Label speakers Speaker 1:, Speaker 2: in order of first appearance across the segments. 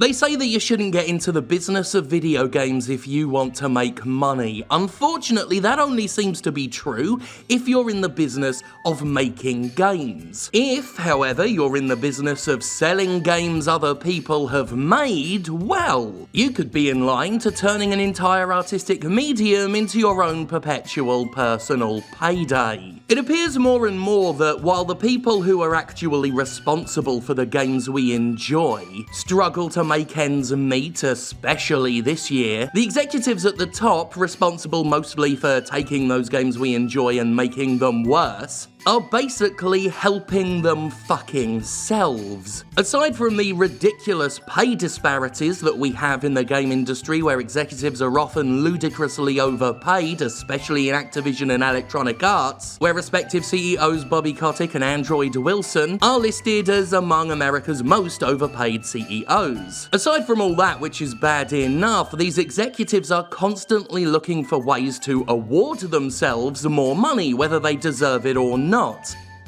Speaker 1: They say that you shouldn't get into the business of video games if you want to make money. Unfortunately, that only seems to be true if you're in the business of making games. If, however, you're in the business of selling games other people have made, well, you could be in line to turning an entire artistic medium into your own perpetual personal payday. It appears more and more that while the people who are actually responsible for the games we enjoy struggle to make ends meet, especially this year, the executives at the top, responsible mostly for taking those games we enjoy and making them worse, are basically helping them fucking selves. Aside from the ridiculous pay disparities that we have in the game industry, where executives are often ludicrously overpaid, especially in Activision and Electronic Arts, where respective CEOs Bobby Kotick and Android Wilson are listed as among America's most overpaid CEOs. Aside from all that, which is bad enough, these executives are constantly looking for ways to award themselves more money, whether they deserve it or not.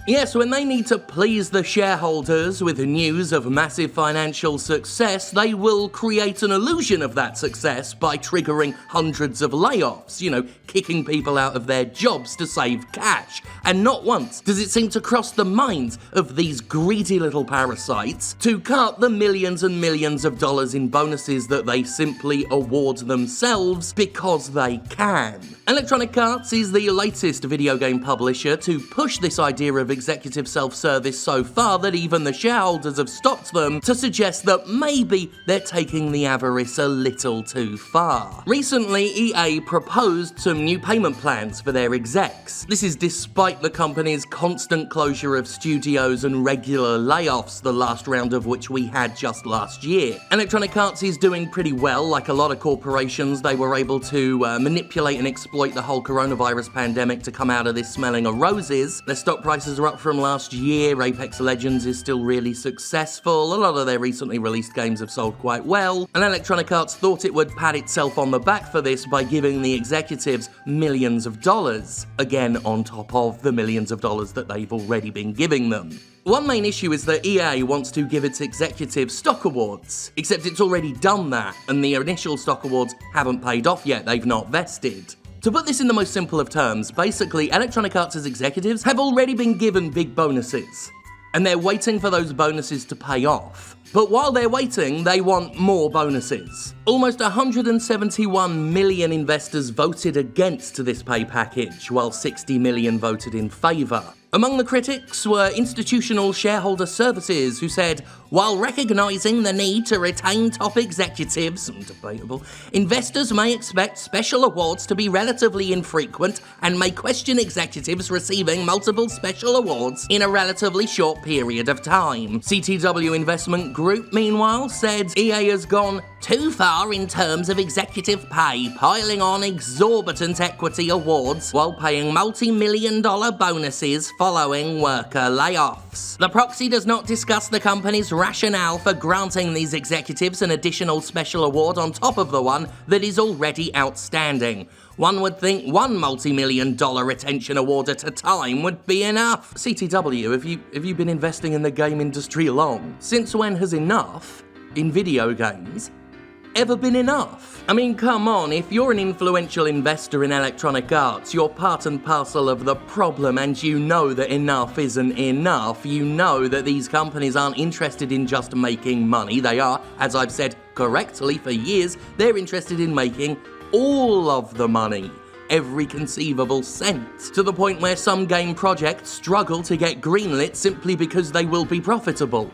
Speaker 1: Yes, when they need to please the shareholders with news of massive financial success, they will create an illusion of that success by triggering hundreds of layoffs, kicking people out of their jobs to save cash. And not once does it seem to cross the minds of these greedy little parasites to cut the millions and millions of dollars in bonuses that they simply award themselves because they can. Electronic Arts is the latest video game publisher to push this idea of executive self-service so far that even the shareholders have stopped them to suggest that maybe they're taking the avarice a little too far. Recently, EA proposed some new payment plans for their execs. This is despite the company's constant closure of studios and regular layoffs, the last round of which we had just last year. Electronic Arts is doing pretty well. Like a lot of corporations, they were able to manipulate and exploit the whole coronavirus pandemic to come out of this smelling of roses. Their stock prices are up from last year. Apex Legends is still really successful. A lot of their recently released games have sold quite well, and Electronic Arts thought it would pat itself on the back for this by giving the executives millions of dollars, again on top of the millions of dollars that they've already been giving them. One main issue is that EA wants to give its executives stock awards, except it's already done that, and the initial stock awards haven't paid off yet, they've not vested. To put this in the most simple of terms, basically Electronic Arts' executives have already been given big bonuses, and they're waiting for those bonuses to pay off. But while they're waiting, they want more bonuses. Almost 171 million investors voted against this pay package, while 60 million voted in favour. Among the critics were Institutional Shareholder Services, who said, while recognising the need to retain top executives, debatable, investors may expect special awards to be relatively infrequent and may question executives receiving multiple special awards in a relatively short period of time. CTW Investment Group, meanwhile, said EA has gone too far in terms of executive pay, piling on exorbitant equity awards while paying multi-million-dollar bonuses following worker layoffs. The proxy does not discuss the company's rationale for granting these executives an additional special award on top of the one that is already outstanding. One would think one multi-million-dollar retention award at a time would be enough. CTW, have you been investing in the game industry long? Since when has enough, in video games, ever been enough? I mean, come on, if you're an influential investor in Electronic Arts, you're part and parcel of the problem, and you know that enough isn't enough. You know that these companies aren't interested in just making money. They are, as I've said correctly for years, they're interested in making all of the money. Every conceivable cent. To the point where some game projects struggle to get greenlit simply because they will be profitable.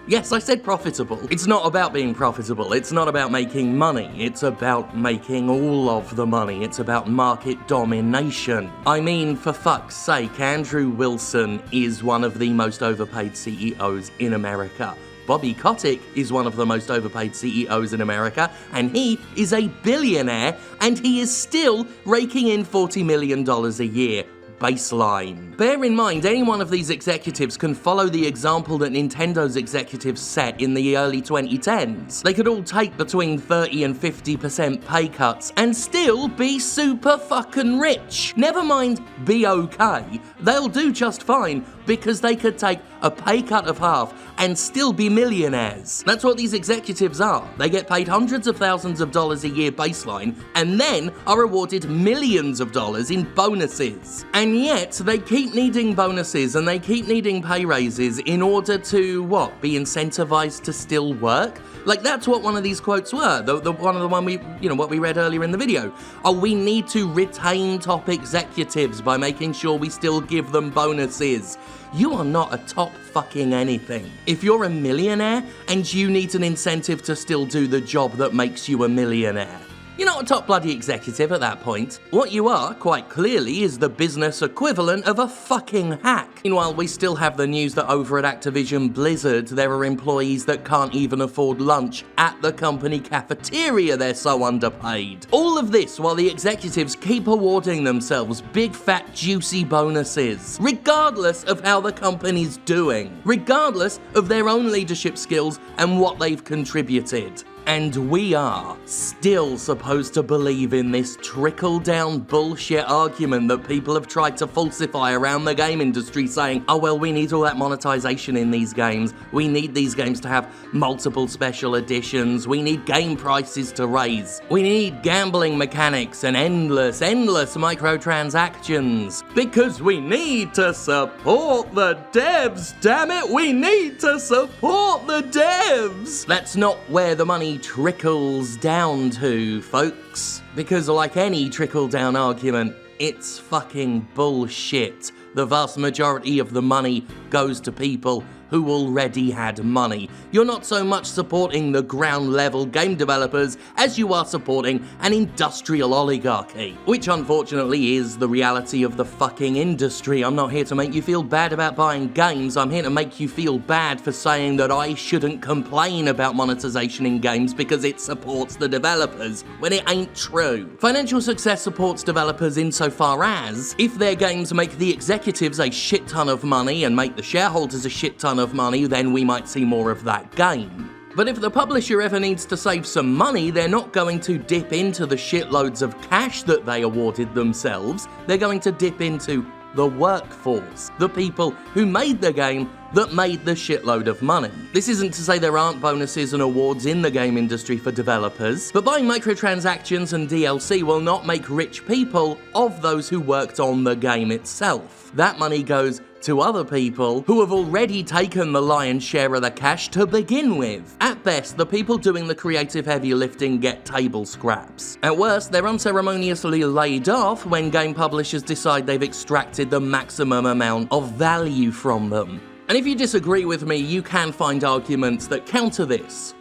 Speaker 1: Yes, I said profitable. It's not about being profitable. It's not about making money. It's about making all of the money. It's about market domination. I mean, for fuck's sake, Andrew Wilson is one of the most overpaid CEOs in America. Bobby Kotick is one of the most overpaid CEOs in America, and he is a billionaire, and he is still raking in $40 million a year. Baseline. Bear in mind, any one of these executives can follow the example that Nintendo's executives set in the early 2010s. They could all take between 30 and 50% pay cuts and still be super fucking rich. Never mind be okay, they'll do just fine because they could take a pay cut of half and still be millionaires. That's what these executives are. They get paid hundreds of thousands of dollars a year baseline and then are awarded millions of dollars in bonuses. And yet they keep needing bonuses and they keep needing pay raises in order to, what, be incentivized to still work? Like, that's what one of these quotes were. What we read earlier in the video. Oh, we need to retain top executives by making sure we still give them bonuses. You are not a top fucking anything. If you're a millionaire and you need an incentive to still do the job that makes you a millionaire, you're not a top bloody executive at that point. What you are, quite clearly, is the business equivalent of a fucking hack. Meanwhile, we still have the news that over at Activision Blizzard, there are employees that can't even afford lunch at the company cafeteria, they're so underpaid. All of this while the executives keep awarding themselves big fat juicy bonuses, regardless of how the company's doing, regardless of their own leadership skills and what they've contributed. And we are still supposed to believe in this trickle-down bullshit argument that people have tried to falsify around the game industry, saying, oh well, we need all that monetization in these games, we need these games to have multiple special editions, we need game prices to raise, we need gambling mechanics and endless microtransactions, because we need to support the devs, damn it, we need to support the devs! That's not where the money trickles down to, folks. Because like any trickle-down argument, it's fucking bullshit. The vast majority of the money goes to people who already had money. You're not so much supporting the ground-level game developers as you are supporting an industrial oligarchy, which unfortunately is the reality of the fucking industry. I'm not here to make you feel bad about buying games, I'm here to make you feel bad for saying that I shouldn't complain about monetization in games because it supports the developers, when it ain't true. Financial success supports developers insofar as, if their games make the executives a shit ton of money and make the shareholders a shit ton of money, then we might see more of that game. But if the publisher ever needs to save some money, they're not going to dip into the shitloads of cash that they awarded themselves, they're going to dip into the workforce, the people who made the game that made the shitload of money. This isn't to say there aren't bonuses and awards in the game industry for developers, but buying microtransactions and DLC will not make rich people of those who worked on the game itself. That money goes to other people who have already taken the lion's share of the cash to begin with. At best, the people doing the creative heavy lifting get table scraps. At worst, they're unceremoniously laid off when game publishers decide they've extracted the maximum amount of value from them. And if you disagree with me, you can find arguments that counter this,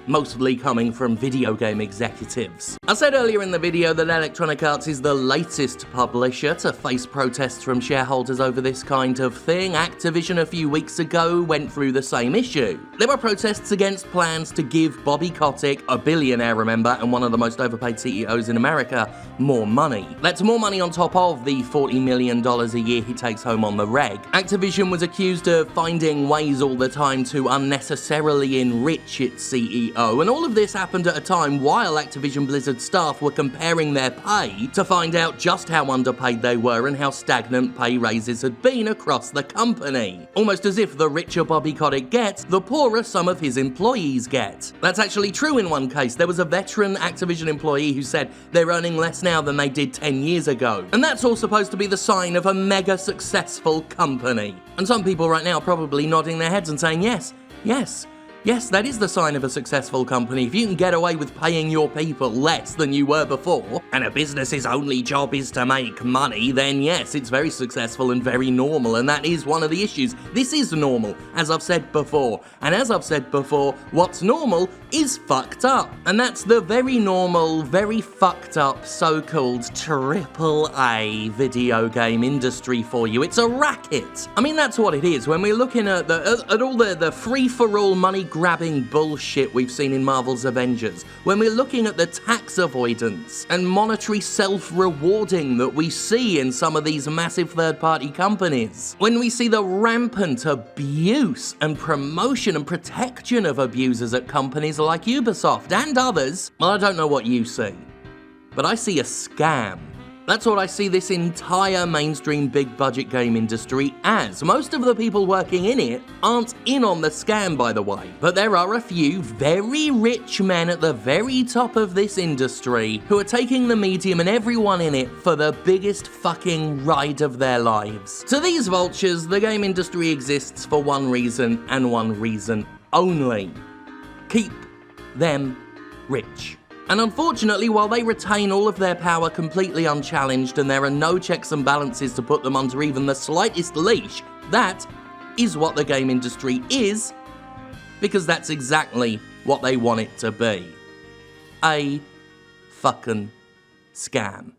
Speaker 1: mostly coming from video game executives. I said earlier in the video that Electronic Arts is the latest publisher to face protests from shareholders over this kind of thing. Activision a few weeks ago went through the same issue. There were protests against plans to give Bobby Kotick, a billionaire, remember, and one of the most overpaid CEOs in America, more money. That's more money on top of the $40 million a year he takes home on the reg. Activision was accused of finding ways all the time to unnecessarily enrich its CEO. And all of this happened at a time while Activision Blizzard staff were comparing their pay to find out just how underpaid they were and how stagnant pay raises had been across the company. Almost as if the richer Bobby Kotick gets, the poorer some of his employees get. That's actually true in one case. There was a veteran Activision employee who said they're earning less now than they did 10 years ago. And that's all supposed to be the sign of a mega successful company. And some people right now are probably nodding their heads and saying, yes, that is the sign of a successful company. If you can get away with paying your people less than you were before, and a business's only job is to make money, then yes, it's very successful and very normal, and that is one of the issues. This is normal, as I've said before. And as I've said before, what's normal is fucked up. And that's the very normal, very fucked up, so-called AAA video game industry for you. It's a racket. I mean, that's what it is. When we're looking at all the free-for-all money-grabbing bullshit we've seen in Marvel's Avengers, when we're looking at the tax avoidance and monetary self-rewarding that we see in some of these massive third-party companies, when we see the rampant abuse and promotion and protection of abusers at companies like Ubisoft and others, well, I don't know what you see, but I see a scam. That's what I see this entire mainstream big budget game industry as. Most of the people working in it aren't in on the scam, by the way. But there are a few very rich men at the very top of this industry who are taking the medium and everyone in it for the biggest fucking ride of their lives. To these vultures, the game industry exists for one reason and one reason only: keep them rich. And unfortunately, while they retain all of their power completely unchallenged and there are no checks and balances to put them under even the slightest leash, that is what the game industry is, because that's exactly what they want it to be. A fucking scam.